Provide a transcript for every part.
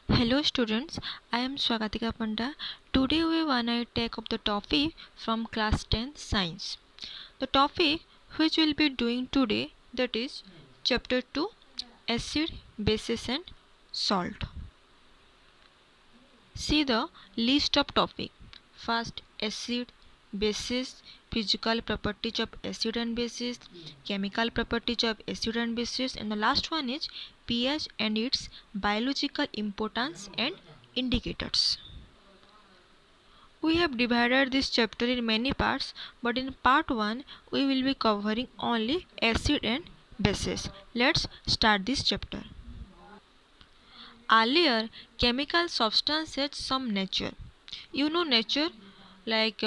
Hello students, I am Swagatika Panda. Today we wanna take up the topic from class 10 science. The topic which we'll be doing today, that is chapter 2, acid, bases and salt. See the list of topic. First, acid, bases, physical properties of acid and bases, chemical properties of acid and bases, and the last one is pH and its biological importance and indicators. We have divided this chapter in many parts, but in part 1 we will be covering only acid and bases. Let's start this chapter. Earlier, chemical substance had some nature. You know nature, like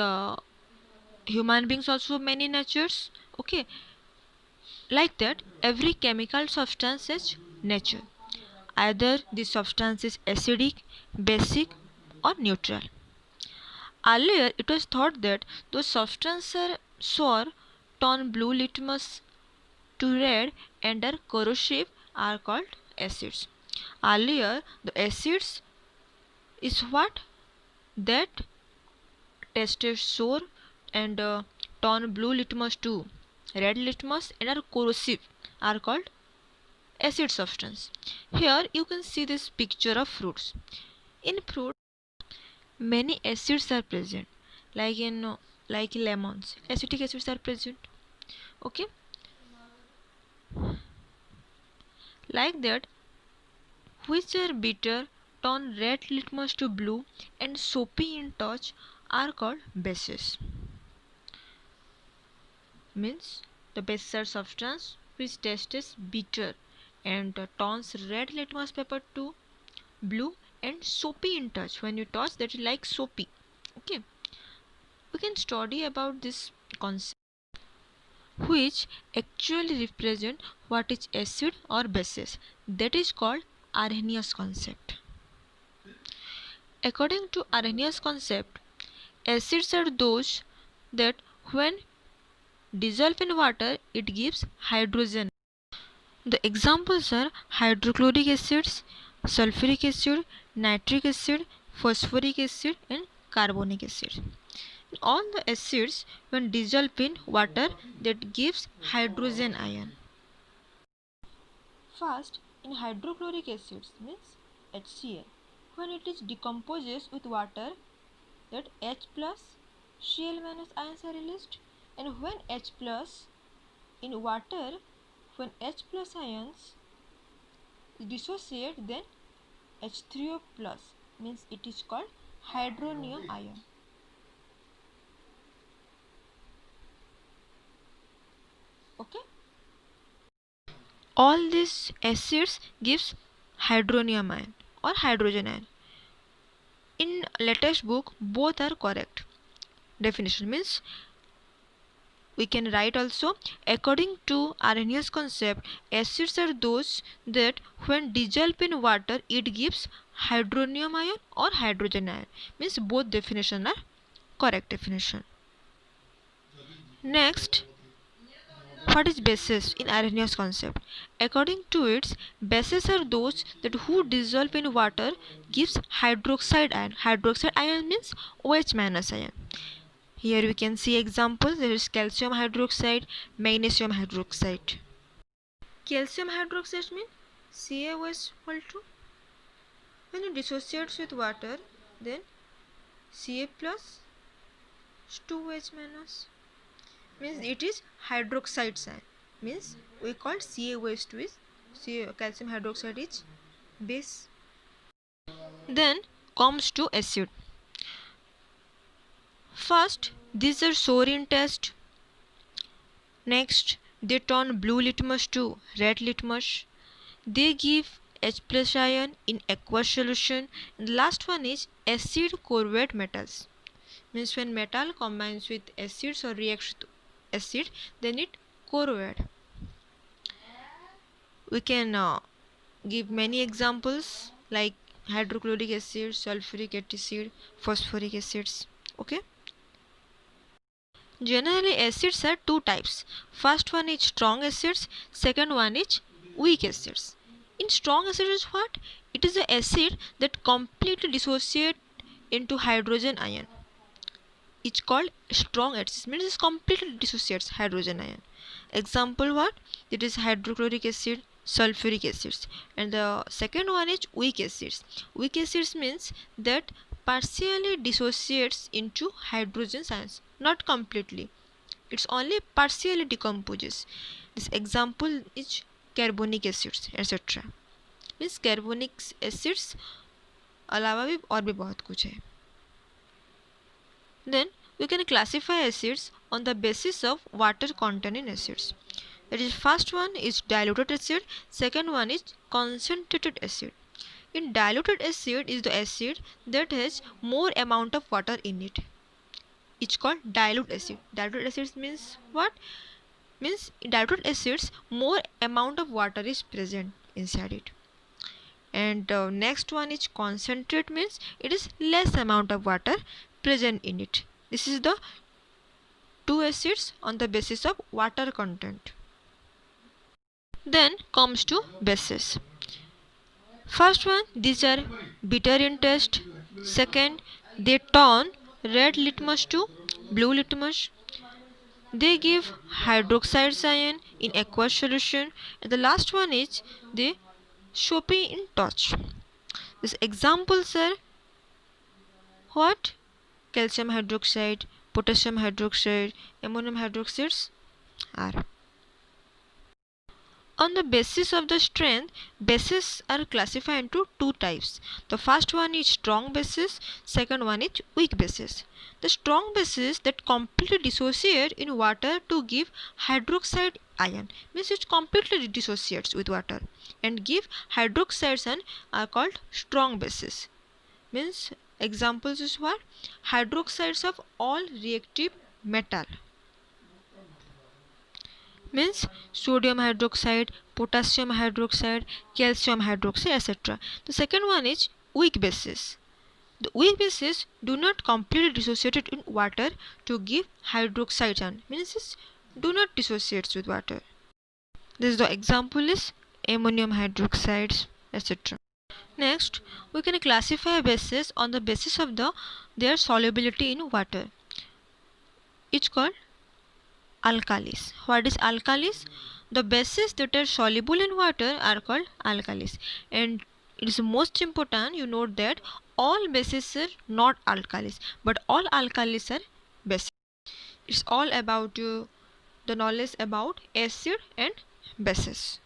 human beings also have many natures. Okay, like that, every chemical substance has nature. Either the substance is acidic, basic, or neutral. Earlier, it was thought that those substances are sour, turn blue litmus to red, and are corrosive are called acids. Earlier, the acids is what that tasted sour and turn blue litmus to red litmus and are corrosive are called acid substance. Here you can see this picture of fruits. In fruit, many acids are present, like in like lemons. Acetic acids are present. Okay, like that, which are bitter, turn red litmus to blue, and soapy in touch are called bases. Means the bases are substance which tastes bitter and turns red litmus paper to blue and soapy in touch. When you touch, that is like soapy. Okay, we can study about this concept which actually represent what is acid or bases. That is called Arrhenius concept. According to Arrhenius concept, acids are those that when dissolved in water it gives hydrogen. The examples are hydrochloric acids, sulfuric acid, nitric acid, phosphoric acid and carbonic acid. All the acids when dissolved in water that gives hydrogen ion. First, in hydrochloric acids means HCl, when it is decomposes with water, that H plus Cl minus ions are released, and when H plus in water, when H plus ions dissociate, then H3O plus means it is called hydronium ion. Okay, all these acids gives hydronium ion or hydrogen ion. In latest book both are correct. Definition means we can write also, according to Arrhenius concept, acids are those that when dissolved in water it gives hydronium ion or hydrogen ion. Means both definition are correct definition. Next, what is bases in Arrhenius concept? According to it, bases are those that who dissolve in water gives hydroxide ion. Hydroxide ion means OH minus ion. Here we can see examples. There is calcium hydroxide, magnesium hydroxide. Calcium hydroxide means CaOH equal to, when it dissociates with water, then Ca plus 2H minus, means it is hydroxide ion. Means we call CaOH2 is calcium hydroxide is base. Then comes to acid. First, these are sour in taste. Next, they turn blue litmus to red litmus. They give H plus ion in aqueous solution. And the last one is acid correlate metals. Means when metal combines with acids or reacts to acid, then it corrode. We can give many examples like hydrochloric acid, sulfuric acid, phosphoric acids. Okay. Generally acids are 2 types. First one is strong acids, second one is weak acids. In strong acid is what? It is the acid that completely dissociate into hydrogen ion. It's called strong acid, means it completely dissociates hydrogen ion. Example what? It is hydrochloric acid, sulfuric acids. And the second one is weak acids. Weak acids means that partially dissociates into hydrogen ions, not completely. It's only partially decomposes. This example is carbonic acids, etc. Means carbonic acids अलावा भी और भी बहुत कुछ है. Then we can classify acids on the basis of water content in acids. That is, first one is diluted acid, second one is concentrated acid. In diluted acid is the acid that has more amount of water in it. It's called dilute acid. Diluted acids means what? Means in diluted acids more amount of water is present inside it. And next one is concentrate, means it is less amount of water present in it. This is the two acids on the basis of water content. Then comes to bases. First one, these are bitter in taste. Second, they turn red litmus to blue litmus. They give hydroxide ion in aqueous solution. And the last one is they soapy in touch. These examples are what? Calcium hydroxide, potassium hydroxide, ammonium hydroxides are. On the basis of the strength, bases are classified into two types. The first one is strong bases, second one is weak bases. The strong bases that completely dissociate in water to give hydroxide ion, means it completely dissociates with water and give hydroxides ion, are called strong bases. Means examples is what? Hydroxides of all reactive metal, means sodium hydroxide, potassium hydroxide, calcium hydroxide, etc. The second one is weak bases. The weak bases do not completely dissociate in water to give hydroxide ion, means it do not dissociate with water. This is the example is ammonium hydroxides, etc. Next, we can classify bases on the basis of their solubility in water. It's called alkalis. What is alkalis? The bases that are soluble in water are called alkalis. And it is most important you note that all bases are not alkalis, but all alkalis are bases. It's all about the knowledge about acid and bases.